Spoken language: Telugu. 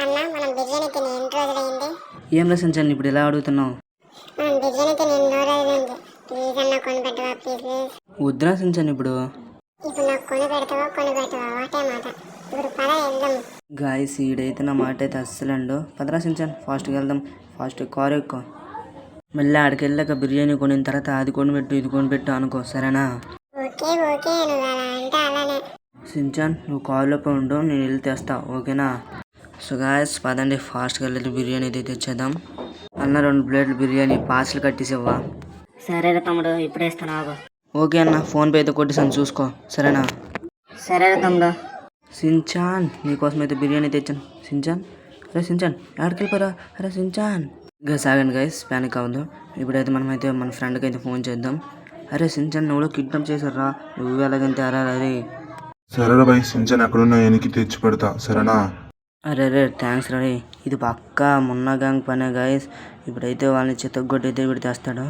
అన్న మనం బిర్యానీ తిని ఎన్ని రోజులైంది? ఏం రసించాను ఇప్పుడు ఎలా అడుగుతున్నావు? మనం బిర్యానీ తిని ఎన్నో రోజులైంది. ప్లీజ్ అన్న కొని పెట్టవా ప్లీజ్. వద్దు రసించాను ఇప్పుడు. ఇప్పుడు నాకు కొని పెడతావా ఒకటే మాట. ఇప్పుడు పద వెళ్దాం. గాయస్ ఈడైతే నా మాట అయితే అస్సలండు. పద రసించాను, ఫాస్ట్గా వెళ్దాం. ఫాస్ట్ కారు ఎక్కువ. మళ్ళీ ఆడికి వెళ్ళాక బిర్యానీ కొనిన తర్వాత అది కొనిపెట్టు ఇది కొనిపెట్టు అనుకో, సరేనా? ఓకే నువ్వు అలా అంటే అలానే. సించాన్ నువ్వు కారులో ఉండు, నేను వెళ్ళి తెస్తా, ఓకేనా? సో గాయస్ పదండి ఫాస్ట్గా వెళ్ళి బిర్యానీ అయితే తెచ్చేద్దాం. అన్న 2 ప్లేట్లు బిర్యానీ పార్సల్ కట్టేసివ్వా. సరేరా తమ్ముడు, ఇప్పుడే ఇస్తాను. ఓకే అన్న, ఫోన్పే అయితే కొట్టేసాను చూసుకో, సరేనా? సరేరా తమ్ముడు. సించాన్ నీకోసం అయితే బిర్యానీ తెచ్చాను. సించాన్, అరే సించాన్ ఎక్కడికి వెళ్ళిపోరా? అరే సించాన్ ఇంకా సాగండి గైస్, ప్యానిక్ అవ్వదు. ఇప్పుడైతే మనమైతే మన ఫ్రెండ్కి అయితే ఫోన్ చేద్దాం. అరే సించాన్ నువ్వు కిడ్నాప్ చేశారా? నువ్వు ఎలాగంటే అరే. సరేరా భయ్, సించన్ ఎక్కడున్నా వెనక్కి తెచ్చి పెడతా, సరేనా? అరే థ్యాంక్స్ రా. ఇది పక్కా మొన్న గ్యాంగ్ పనే గైస్. ఇప్పుడైతే వాళ్ళని చితగ్గొట్టయితే వీడు తెస్తాడు.